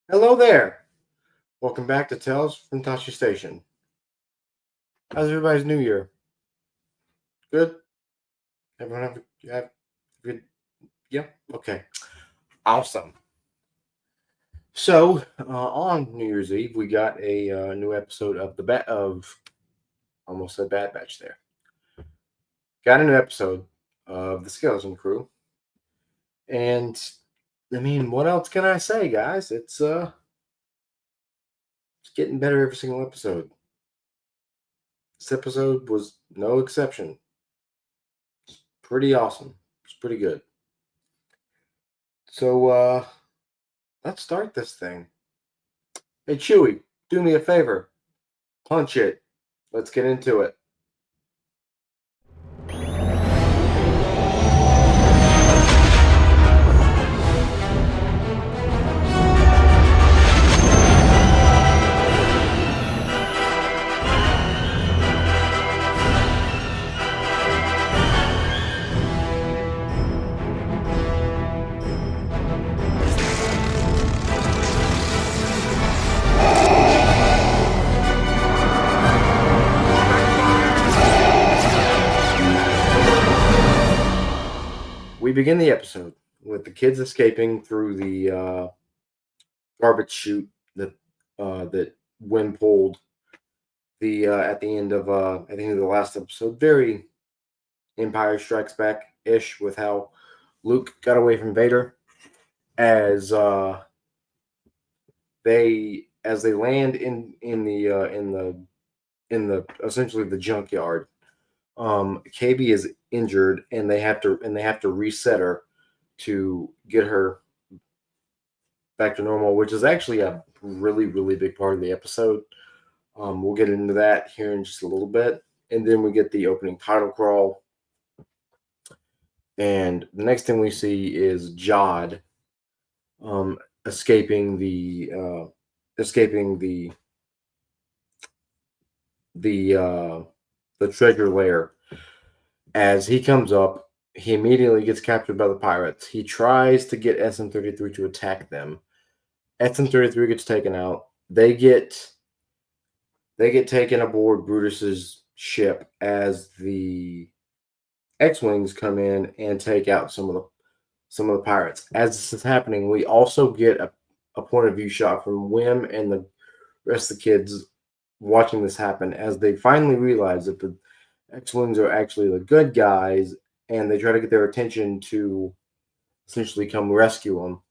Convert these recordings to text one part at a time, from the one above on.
Hello there. Welcome back to Tales from Tosche Station. How's everybody's New Year? Good. Everyone have good? Yep. Okay. Awesome. So on New Year's Eve, we got a new episode of almost said Bad Batch. There got a new episode of the Skeleton Crew, and I mean, what else can I say, guys? It's getting better every single episode. This episode was no exception. It's pretty awesome. It's pretty good. So let's start this thing. Hey Chewie, do me a favor. Punch it. Let's get into it. We begin the episode with the kids escaping through the garbage chute that Wynn pulled the at the end of the last episode. Very Empire Strikes Back ish with how Luke got away from Vader as they land in the essentially the junkyard. KB is injured, and they have to reset her to get her back to normal, which is actually a really big part of the episode. We'll get into that here in just a little bit, and then we get the opening title crawl, and the next thing we see is Jod um, escaping the the treasure lair. As he comes up, he immediately gets captured by the pirates. He tries to get SM-33 to attack them. SM-33 gets taken out. They get taken aboard Brutus's ship as the X-wings come in and take out some of the pirates. As this is happening, we also get a point of view shot from Wim and the rest of the kids watching this happen as they finally realize that the X-wings are actually the good guys, and they try to get their attention to essentially come rescue them.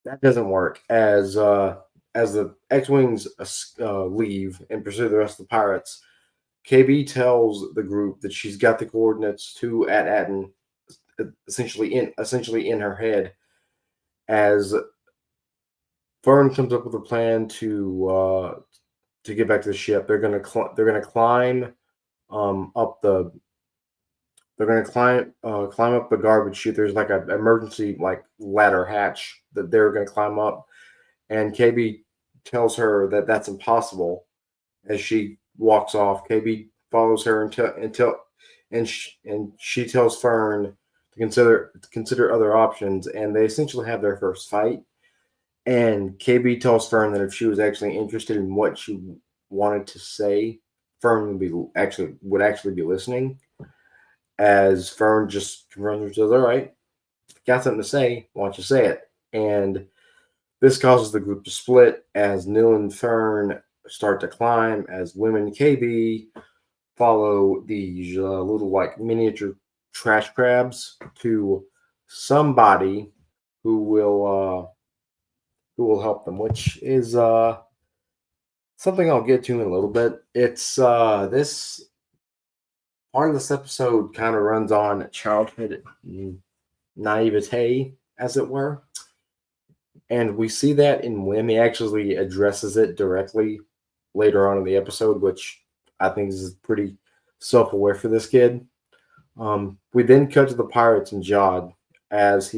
That doesn't work as the X-wings leave and pursue the rest of the pirates. KB tells the group that she's got the coordinates to at Atten, essentially in her head. As Fern comes up with a plan to get back to the ship, they're gonna climb up the they're gonna climb up the garbage chute. There's like an emergency like ladder hatch that they're gonna climb up, and KB tells her that that's impossible. As she walks off, KB follows her and she tells Fern to consider other options, and they essentially have their first fight. And KB tells Fern that if she was actually interested in what she wanted to say, Fern would actually be listening. As Fern just confirms and says, "All right, got something to say. Why don't you say it?" And this causes the group to split as Nil and Fern start to climb, as women and KB follow these little like miniature trash crabs to somebody who will uh, who will help them, which is something I'll get to in a little bit. It's this part of this episode kind of runs on childhood naivete, as it were. And we see that in Wim. He actually addresses it directly later on in the episode, which I think is pretty self aware for this kid. We then cut to the pirates and Jod as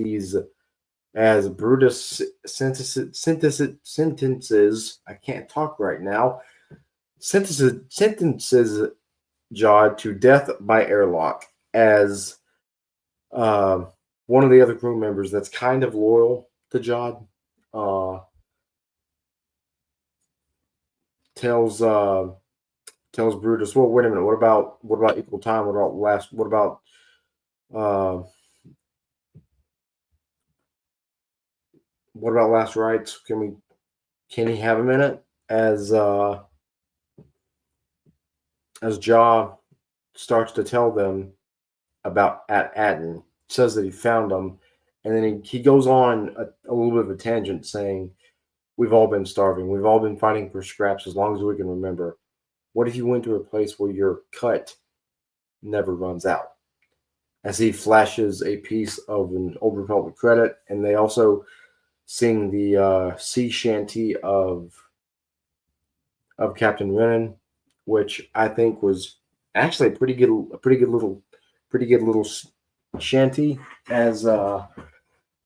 Brutus sentences. I can't talk right now. Sentences Jod to death by airlock as uh, one of the other crew members that's kind of loyal to Jod. Uh, tells Brutus, well, wait a minute, what about equal time? Uh, what about last rites? Can he have a minute? As Jaw starts to tell them about at Atten, says that he found them, and then he goes on a little bit of a tangent saying, we've all been starving. We've all been fighting for scraps as long as we can remember. What if you went to a place where your cut never runs out? As he flashes a piece of an Old Republic credit, and they also sing the sea shanty of Captain Renan, which I think was actually a pretty good little shanty. As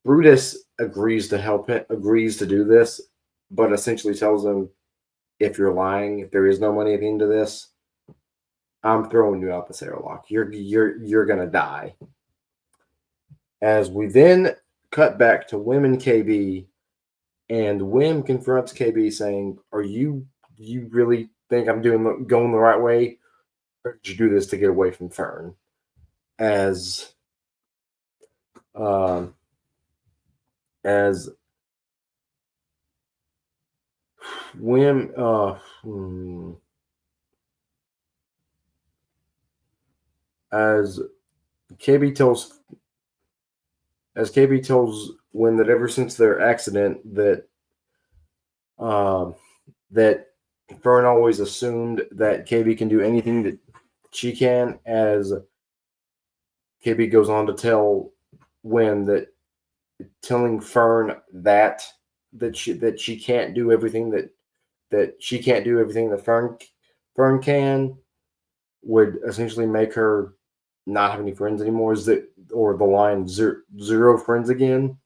Brutus agrees to help it, agrees to do this, but essentially tells him, if you're lying, if there is no money at the end of this, I'm throwing you out this airlock. You're gonna die. As we then cut back to Wim and KB, and Wim confronts KB saying, do you really think I'm going the right way? Or did you do this to get away from Fern? As as Wim as KB tells Wim that ever since their accident that Fern always assumed that KB can do anything that she can, as KB goes on to tell Wim that telling Fern that she can't do everything that she can't do everything that Fern can would essentially make her not have any friends anymore. Is that, or the line zero friends again?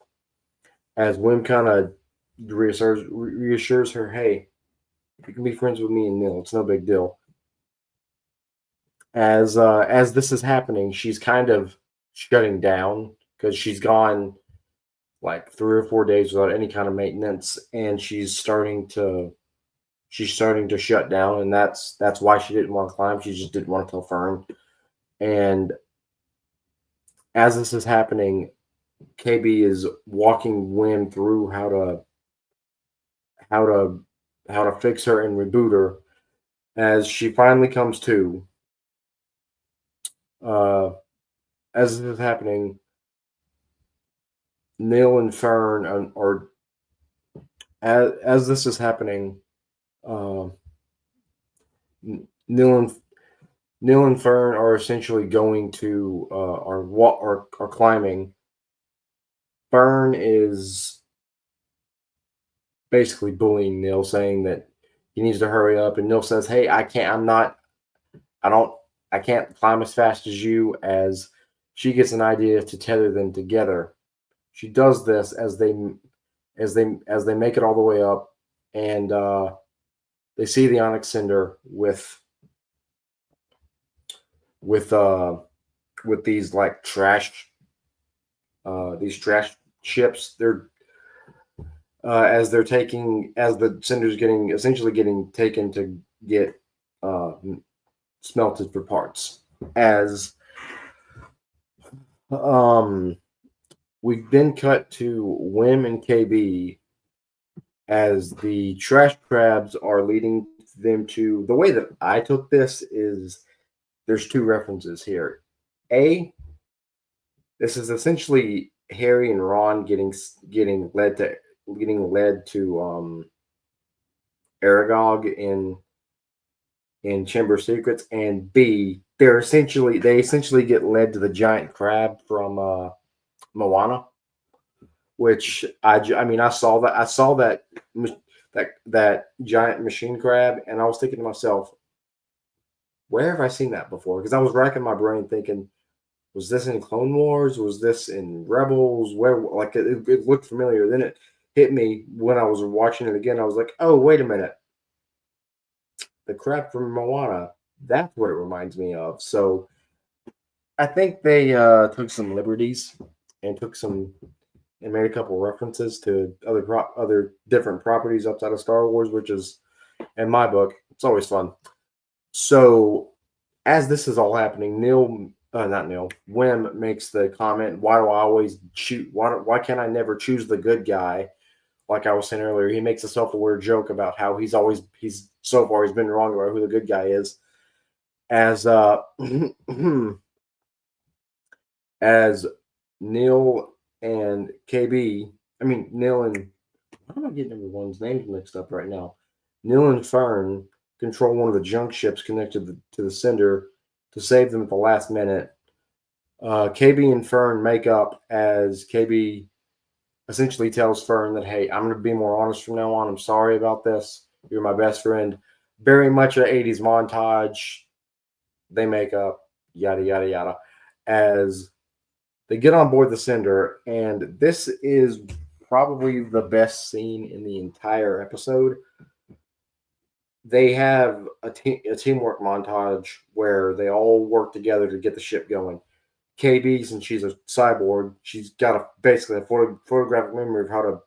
As Wim kind of reassures her, hey, you can be friends with me and Neil. It's no big deal. As this is happening, she's kind of shutting down because she's gone like 3 or 4 days without any kind of maintenance, and she's starting to shut down, and that's why she didn't want to climb. She just didn't want to tell Fern. And as this is happening, KB is walking Wim through how to fix her and reboot her. As she finally comes to, as this is happening, Neil and Fern are as this is happening. Neil and Fern are essentially going to are climbing. Fern is basically bullying Neil, saying that he needs to hurry up, and Neil says, "Hey, I can't climb as fast as you." As she gets an idea to tether them together, she does this as they make it all the way up, and they see the Onyx Cinder with these like these trash ships. They're as the cinder's essentially getting taken to get smelted for parts. As we then cut to Wim and KB as the trash crabs are leading them to, the way that I took this is there's 2 references here. This is essentially Harry and Ron getting led to Aragog in Chamber of Secrets, and B, they essentially get led to the giant crab from Moana, which I saw that giant machine crab, and I was thinking to myself, where have I seen that before? Because I was racking my brain thinking, was this in Clone Wars? Was this in Rebels? Where, like, it looked familiar. Then it hit me when I was watching it again. I was like, oh, wait a minute. The crab from Moana, that's what it reminds me of. So I think they took some liberties and made a couple references to other different properties outside of Star Wars, which is, in my book, It's always fun. So as this is all happening, not Neil, Wim makes the comment, "Why do I always shoot? Why can't I never choose the good guy?" Like I was saying earlier, he makes a self-aware joke about how he's so far he's been wrong about who the good guy is. As as Neil and KB, I mean Neil and why am I getting everyone's names mixed up right now? Neil and Fern control one of the junk ships connected to the sender to save them at the last minute. KB and Fern make up as KB essentially tells Fern that, hey, I'm going to be more honest from now on. I'm sorry about this. You're my best friend. Very much an 80s montage. They make up, yada, yada, yada, as they get on board the sender. And this is probably the best scene in the entire episode. They have a teamwork montage where they all work together to get the ship going. KB, since she's a cyborg, she's got basically a photographic memory of how to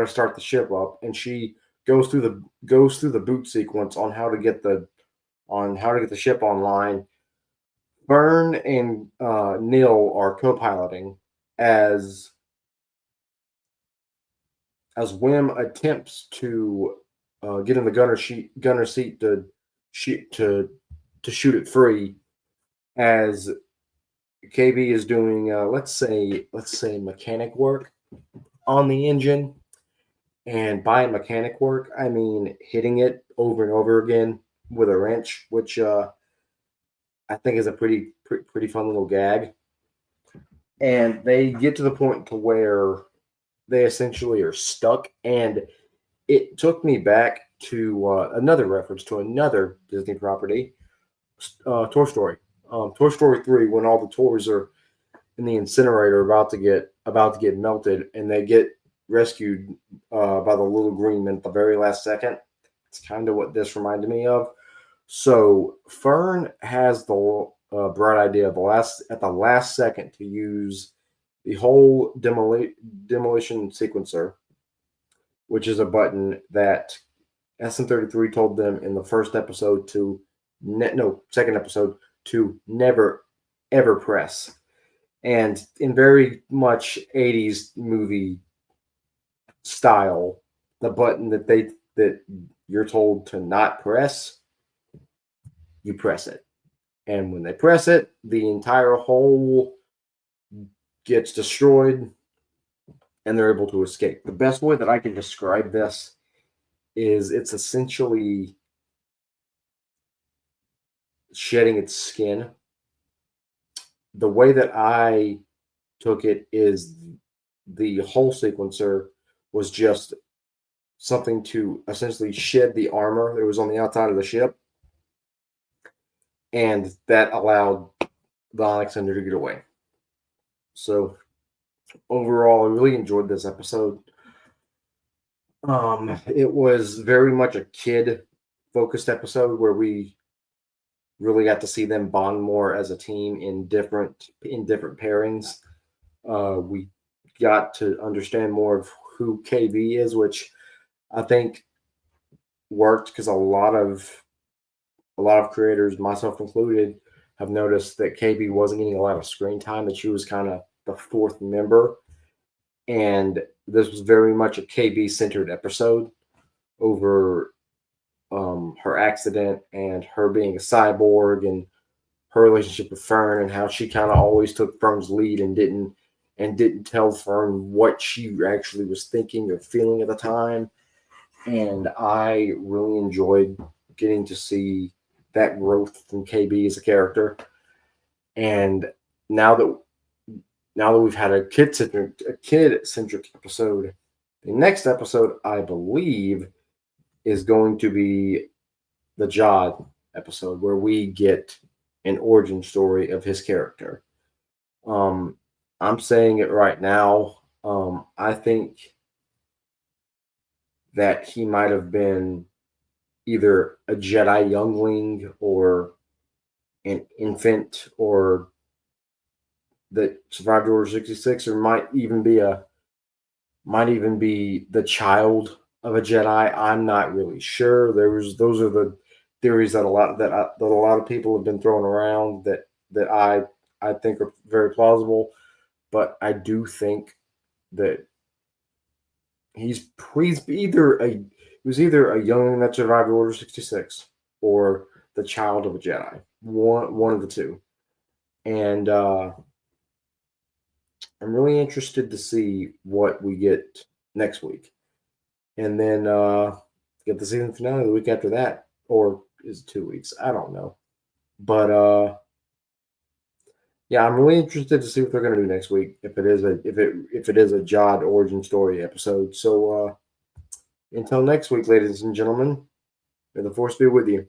start the ship up, and she goes through the boot sequence on how to get the ship online. Vern and Neil are co-piloting as Wim attempts to get in the gunner seat to shoot it free as KB is doing let's say mechanic work on the engine, and by mechanic work I mean hitting it over and over again with a wrench, which I think is a pretty fun little gag. And they get to the point to where they essentially are stuck, and it took me back to another reference to another Disney property, Toy Story. Toy Story 3, when all the toys are in the incinerator about to get melted, and they get rescued by the little green men at the very last second. It's kind of what this reminded me of. So Fern has the bright idea at the last second to use the whole demolition sequencer, which is a button that SM33 told them in the first episode second episode to never ever press. And in very much 80s movie style, the button that you're told to not press, you press it. And when they press it, the entire hole gets destroyed and they're able to escape. The best way that I can describe this is it's essentially shedding its skin. The way that I took it is the whole sequencer was just something to essentially shed the armor that was on the outside of the ship, and that allowed the Alexander to get away. So overall, I really enjoyed this episode. It was very much a kid focused episode where we really got to see them bond more as a team in different pairings. We got to understand more of who KB is, which I think worked because a lot of creators, myself included, have noticed that KB wasn't getting a lot of screen time, that she was kind of the fourth member. And this was very much a KB centered episode over her accident and her being a cyborg and her relationship with Fern and how she kind of always took Fern's lead and didn't tell Fern what she actually was thinking or feeling at the time. And I really enjoyed getting to see that growth from KB as a character. And now that we've had a kid centric episode, the next episode I believe is going to be the Jod episode, where we get an origin story of his character. I'm saying it right now. I think that he might have been either a Jedi youngling or an infant or that survived Order 66, or might even be the child of a Jedi. I'm not really sure. Those are the theories that a lot of people have been throwing around that I think are very plausible, but I do think that he's either he was either a young that survived Order 66 or the child of a Jedi. One of the two. And I'm really interested to see what we get next week. And then get the season finale the week after that. Or is it 2 weeks? I don't know. But yeah, I'm really interested to see what they're gonna do next week if it is a Jod origin story episode. So until next week, ladies and gentlemen, may the force be with you.